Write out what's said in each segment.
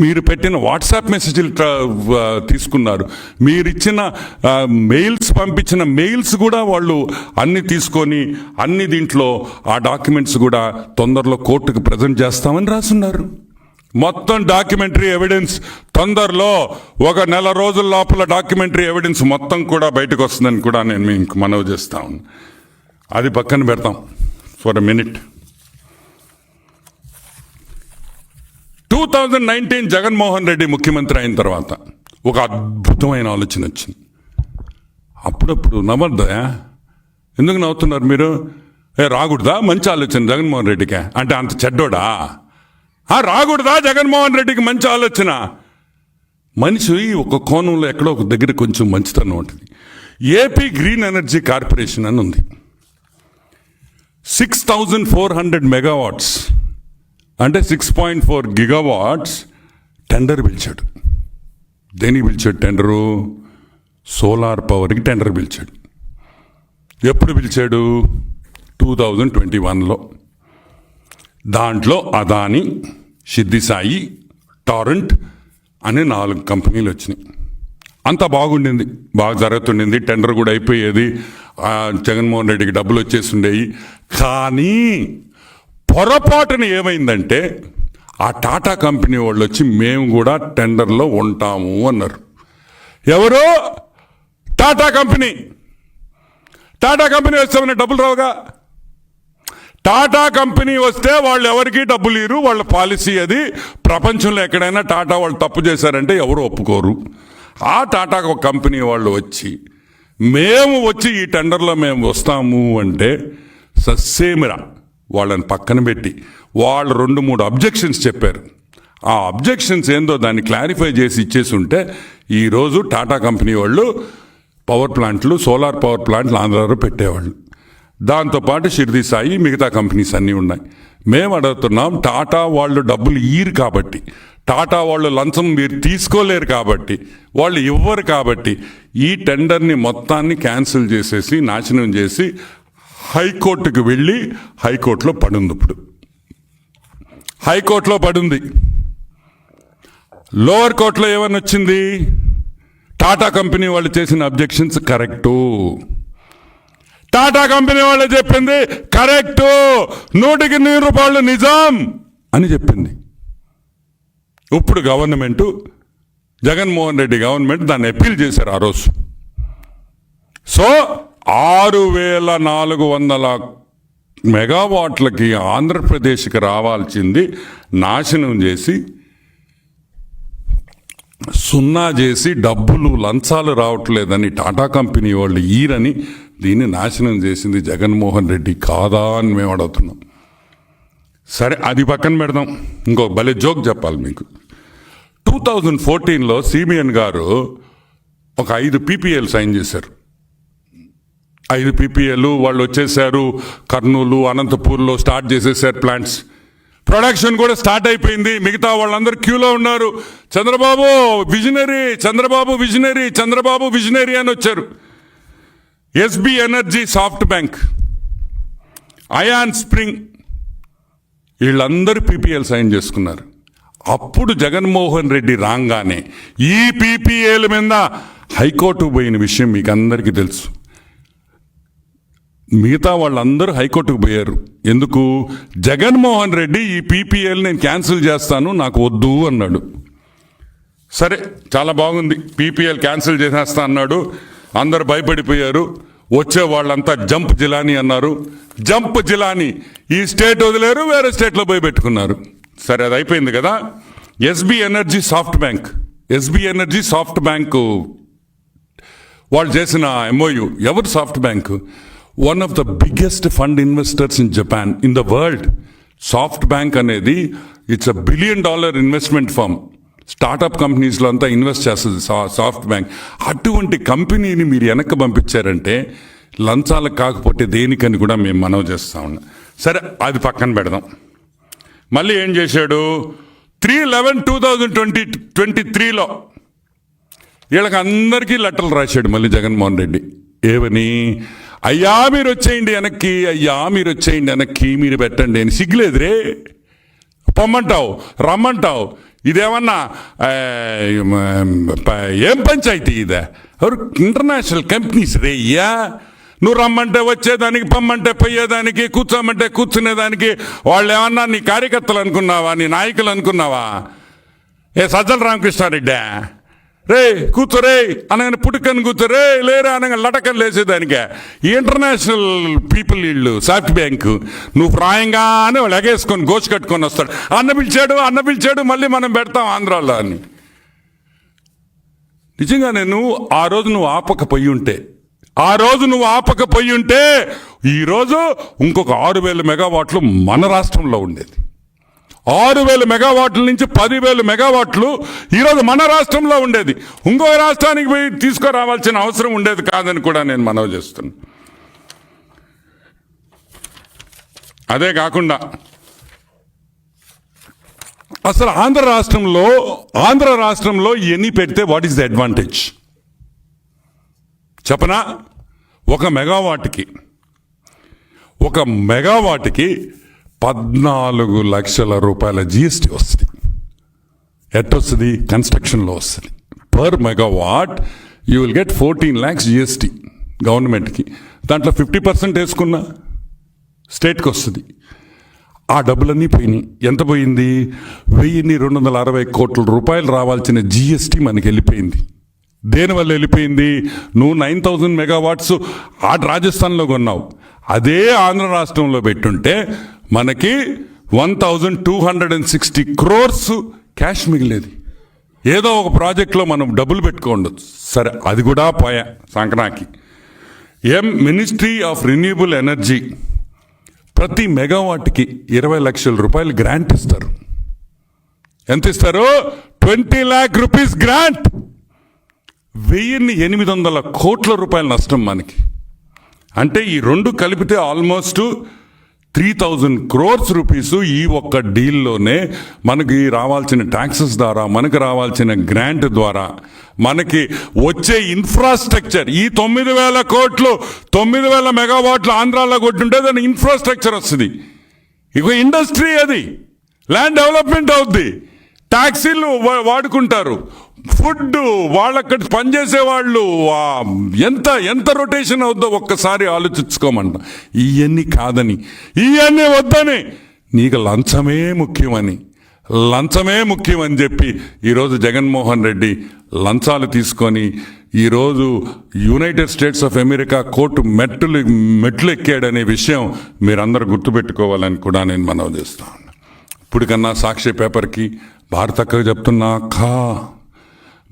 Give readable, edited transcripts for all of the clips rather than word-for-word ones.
మీరు పెట్టిన వాట్సాప్ మెసేజ్లు తీసుకున్నారు, మీరు ఇచ్చిన మెయిల్స్ పంపించిన మెయిల్స్ కూడా వాళ్ళు అన్ని తీసుకొని అన్ని దీంట్లో ఆ డాక్యుమెంట్స్ కూడా తొందరలో కోర్టుకు ప్రజెంట్ చేస్తామని రాసున్నారు. మొత్తం డాక్యుమెంటరీ ఎవిడెన్స్ తొందరలో 1 నెల రోజుల లోపల డాక్యుమెంటరీ ఎవిడెన్స్ మొత్తం కూడా బయటకు వస్తుందని కూడా నేను మీకు మనవి చేస్తా ఉన్నాను. అది పక్కన పెడతాం for a minute. 2019 Jaganmohan Reddy ముఖ్యమంత్రి అయిన తర్వాత ఒక అద్భుతమైన ఆలోచన వచ్చింది. అప్పుడప్పుడు నవ్వద్దా? ఎందుకు నవ్వుతున్నారు మీరు? రాకూడదా మంచి ఆలోచన జగన్మోహన్ రెడ్డికి? అంటే అంత చెడ్డోడా? రాకూడదా జగన్మోహన్ రెడ్డికి మంచి ఆలోచన? మనిషి ఒక కోణంలో ఎక్కడో ఒక దగ్గర కొంచెం మంచితనం ఉంటుంది. ఏపీ గ్రీన్ ఎనర్జీ కార్పొరేషన్ అని ఉంది. 6400 మెగావాట్స్ అంటే 6.4 గిగావాట్స్ టెండర్ పిలిచాడు. దేనికి పిలిచాడు టెండరు? సోలార్ పవర్కి టెండర్ పిలిచాడు. ఎప్పుడు పిలిచాడు? 2021లో. దాంట్లో అదాని, సిద్ధి సాయి, టారెంట్ అనే 4 కంపెనీలు వచ్చినాయి. అంతా బాగుండింది, బాగా జరుగుతుండింది, టెండర్ కూడా అయిపోయేది, జగన్మోహన్ రెడ్డికి డబ్బులు వచ్చేసి ఉండేవి. కానీ పొరపాటున ఏమైందంటే ఆ టాటా కంపెనీ వాళ్ళు వచ్చి మేము కూడా టెండర్లో ఉంటాము అన్నారు. ఎవరు? టాటా కంపెనీ. టాటా కంపెనీ వస్తే డబ్బులు రావుగా. టాటా కంపెనీ వస్తే వాళ్ళు ఎవరికి డబ్బులు ఇరు, వాళ్ళ పాలసీ అది. ప్రపంచంలో ఎక్కడైనా టాటా వాళ్ళు తప్పు చేశారంటే ఎవరు ఒప్పుకోరు. ఆ టాటా కంపెనీ వాళ్ళు వచ్చి మేము వచ్చి ఈ టెండర్లో మేము వస్తాము అంటే సస్సేమిరా వాళ్ళని పక్కన పెట్టి వాళ్ళు 2-3 అబ్జెక్షన్స్ చెప్పారు. ఆ అబ్జెక్షన్స్ ఏందో దాన్ని క్లారిఫై చేసి ఇచ్చేసి ఉంటే ఈరోజు టాటా కంపెనీ వాళ్ళు పవర్ ప్లాంట్లు, సోలార్ పవర్ ప్లాంట్లు ఆంధ్రాలో పెట్టేవాళ్ళు. దాంతోపాటు షిర్దీ సాయి, మిగతా కంపెనీస్ అన్నీ ఉన్నాయి. మేము అడుగుతున్నాం, టాటా వాళ్ళు డబ్బులు ఇయ్యరు కాబట్టి, టాటా వాళ్ళు లంచం మీరు తీసుకోలేరు కాబట్టి, వాళ్ళు ఇవ్వరు కాబట్టి ఈ టెండర్ని మొత్తాన్ని క్యాన్సిల్ చేసేసి నాశనం చేసి హైకోర్టుకు వెళ్ళి హైకోర్టులో పడుంది. ఇప్పుడు హైకోర్టులో పడుంది. లోవర్ కోర్టులో ఏమని వచ్చింది? టాటా కంపెనీ వాళ్ళు చేసిన అబ్జెక్షన్స్ కరెక్టు, టాటా కంపెనీ వాళ్ళు చెప్పింది కరెక్టు, 100% రూపాయలు నిజం అని చెప్పింది. ఇప్పుడు గవర్నమెంట్, జగన్మోహన్ రెడ్డి గవర్నమెంట్ దాన్ని అప్పీల్ చేశారు ఆ రోజు. సో 6400 మెగావాట్లకి ఆంధ్రప్రదేశ్కి రావాల్సింది నాశనం చేసి, సున్నా చేసి, డబ్బులు లంచాలు రావట్లేదని టాటా కంపెనీ వాళ్ళు ఈరని దీన్ని నాశనం చేసింది జగన్మోహన్ రెడ్డి కాదా అని మేము అడుగుతున్నాం. సరే, అది పక్కన పెడదాం. ఇంకో భలే జోక్ చెప్పాలి మీకు. 2014లో సిబిఎన్ గారు ఒక 5 పీపీఏలు సైన్ చేశారు. 5 పీపీఏలు వాళ్ళు వచ్చేసారు. కర్నూలు, అనంతపూర్లో స్టార్ట్ చేసేసారు ప్లాంట్స్. ప్రొడక్షన్ కూడా స్టార్ట్ అయిపోయింది. మిగతా వాళ్ళందరూ క్యూలో ఉన్నారు. Chandrababu visionary, Chandrababu visionary, Chandrababu visionary అని వచ్చారు. ఎస్బి ఎనర్జీ, సాఫ్ట్ బ్యాంక్, అయాన్ స్ప్రింగ్ వీళ్ళందరూ పీపీఎల్ సైన్ చేసుకున్నారు. అప్పుడు జగన్మోహన్ రెడ్డి రాగానే ఈ పీపీఏల మీద హైకోర్టుకు పోయిన విషయం మీకు అందరికీ తెలుసు. మిగతా వాళ్ళందరూ హైకోర్టుకు పోయారు. ఎందుకు? జగన్మోహన్ రెడ్డి ఈ పీపీఎల్ నేను క్యాన్సిల్ చేస్తాను, నాకు వద్దు అన్నాడు. సరే, చాలా బాగుంది, పీపీఎల్ క్యాన్సిల్ చేసేస్తా అన్నాడు. అందరు భయపడిపోయారు. వచ్చే వాళ్ళంతా జంప్ జిలానీ అన్నారు. జంప్ జిలానీ ఈ స్టేట్ వదిలేరు, వేరే స్టేట్లో పోయి పెట్టుకున్నారు. సరే, అది అయిపోయింది కదా. SB energy, soft bank, SB energy, soft bank వాళ్ళు చేసిన ఎంఓయు. ఎవరు soft bank? One of the biggest fund investors in Japan, in the world. Soft bank అనేది it's $1 billion investment firm. Startup కంపెనీస్లో అంతా ఇన్వెస్ట్ చేస్తుంది సాఫ్ట్ బ్యాంక్. అటువంటి కంపెనీని మీరు వెనక్కి పంపించారంటే లంచాలకు కాకపోతే దేనికని కూడా మేము మనవి చేస్తా ఉన్నాం. సరే, అది పక్కన పెడదాం. మళ్ళీ ఏం చేశాడు? 3/11/2023లో వీళ్ళకి అందరికీ లెటర్లు రాశాడు మళ్ళీ జగన్మోహన్ రెడ్డి. ఏమని? అయ్యా మీరు వచ్చేయండి వెనక్కి, అయ్యా మీరు వచ్చేయండి వెనక్కి, మీరు పెట్టండి అని. సిగ్గులేదురే, పొమ్మంటావు, రమ్మంటావు. ఇదేమన్నా ఏం పంచాయతీ ఇదే? ఎవరు ఇంటర్నేషనల్ కంపెనీస్ రేయ్యా. నువ్వు రమ్మంటే వచ్చేదానికి, పమ్మంటే పోయేదానికి, కూర్చోమంటే కూర్చునేదానికి వాళ్ళు ఏమన్నా నీ కార్యకర్తలు అనుకున్నావా, నీ నాయకులు అనుకున్నావా? సజ్జల రామకృష్ణారెడ్డి రే కూర్చోరే అనగానే పుట్టుకని కూర్చోరే, లేరా అనగా లటకని లేసేదానికే. ఈ ఇంటర్నేషనల్ పీపుల్ వీళ్ళు సాఫ్ట్ బ్యాంకు నువ్వు ప్రాయంగానే వాళ్ళు ఎగేసుకొని గోచి కట్టుకొని వస్తాడు. అన్న పిలిచాడు మళ్ళీ మనం పెడతాం ఆంధ్రాలో అని. నిజంగా నేను ఆ రోజు నువ్వు ఆపకపోయి ఉంటే ఈరోజు ఇంకొక 6,000 మెగావాట్లు మన రాష్ట్రంలో ఉండేది. 6,000 మెగావాట్ల నుంచి 10,000 మెగావాట్లు ఈరోజు మన రాష్ట్రంలో ఉండేది. ఇంకొక రాష్ట్రానికి పోయి తీసుకురావాల్సిన అవసరం ఉండేది కాదని కూడా నేను మనవి చేస్తున్నాను. అదే కాకుండా అసలు ఆంధ్ర రాష్ట్రంలో ఇవన్నీ పెడితే వాట్ ఈస్ ద అడ్వాంటేజ్ చెప్పనా? ఒక మెగావాట్కి 14 లక్షల రూపాయల జిఎస్టీ వస్తుంది. ఎట్టొస్తుంది? కన్స్ట్రక్షన్లో వస్తుంది. Per megawatt you will get 14 lakhs GST గవర్నమెంట్కి. దాంట్లో 50% వేసుకున్నా స్టేట్కి వస్తుంది. ఆ డబ్బులన్నీ పోయినాయి. ఎంత పోయింది? 1260 కోట్ల రూపాయలు రావాల్సిన జిఎస్టీ మనకి వెళ్ళిపోయింది. దేనివల్ల వెళ్ళిపోయింది? నువ్వు 9,000 మెగావాట్స్ రాజస్థాన్లో కొన్నావు. అదే ఆంధ్ర రాష్ట్రంలో పెట్టుంటే మనకి 1,260 crores క్యాష్ మిగిలేది. ఏదో ఒక ప్రాజెక్ట్లో మనం డబ్బులు పెట్టుకోండొచ్చు. సరే, అది కూడా పోయా సంక్రాంతికి. మినిస్ట్రీ ఆఫ్ రిన్యూబుల్ ఎనర్జీ ప్రతి మెగావాట్కి 20 లక్షల రూపాయలు గ్రాంట్ ఇస్తారు. ఎంత ఇస్తారు? 20 lakh rupees గ్రాంట్. 1,800 కోట్ల రూపాయల నష్టం మనకి. అంటే ఈ రెండు కలిపితే ఆల్మోస్ట్ 3,000 crores రూపీస్ ఈ ఒక్క డీల్లోనే మనకి రావాల్సిన ట్యాక్సెస్ ద్వారా, మనకు రావాల్సిన గ్రాంట్ ద్వారా, మనకి వచ్చే ఇన్ఫ్రాస్ట్రక్చర్. ఈ 9,000 కోట్లు 9,000 మెగావాట్లు ఆంధ్రాలో కొట్టుంటే దాని ఇన్ఫ్రాస్ట్రక్చర్ వస్తుంది. ఇక ఇండస్ట్రీ, అది ల్యాండ్ డెవలప్మెంట్ అవుద్ది, ట్యాక్సీలు వాడుకుంటారు, ఫుడ్, వాళ్ళక్కడ పనిచేసే వాళ్ళు ఎంత రొటేషన్ అవుద్దో ఒక్కసారి ఆలోచించుకోమంట. ఇవన్నీ కాదని, ఇవన్నీ వద్దని, నీకు లంచమే ముఖ్యమని చెప్పి ఈరోజు జగన్మోహన్ రెడ్డి లంచాలు తీసుకొని ఈరోజు United states of America court మెట్లు ఎక్కాడనే విషయం మీరందరూ గుర్తుపెట్టుకోవాలని కూడా నేను మనవి చేస్తాను. ఇప్పటికన్నా సాక్షి పేపర్కి భారతక్క చెప్తున్నా, అక్క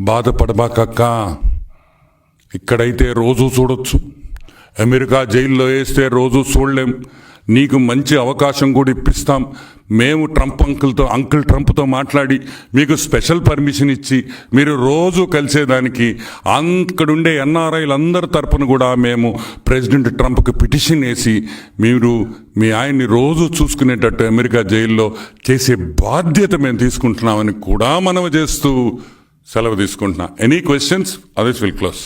బాధపడబాకక్క, ఇక్కడైతే రోజు చూడొచ్చు, అమెరికా జైల్లో వేస్తే రోజు చూడలేం. నీకు మంచి అవకాశం కూడా ఇప్పిస్తాం. మేము అంకుల్ ట్రంప్తో మాట్లాడి మీకు స్పెషల్ పర్మిషన్ ఇచ్చి మీరు రోజు కలిసేదానికి అక్కడుండే ఎన్ఆర్ఐలు అందరి తరపున కూడా మేము ప్రెసిడెంట్ ట్రంప్కి పిటిషన్ వేసి మీరు మీ ఆయన్ని రోజు చూసుకునేటట్టు అమెరికా జైల్లో చేసే బాధ్యత మేము తీసుకుంటున్నామని కూడా మనవి చేస్తూ సెలవు తీసుకుంటున్నా. Any questions? Others will close.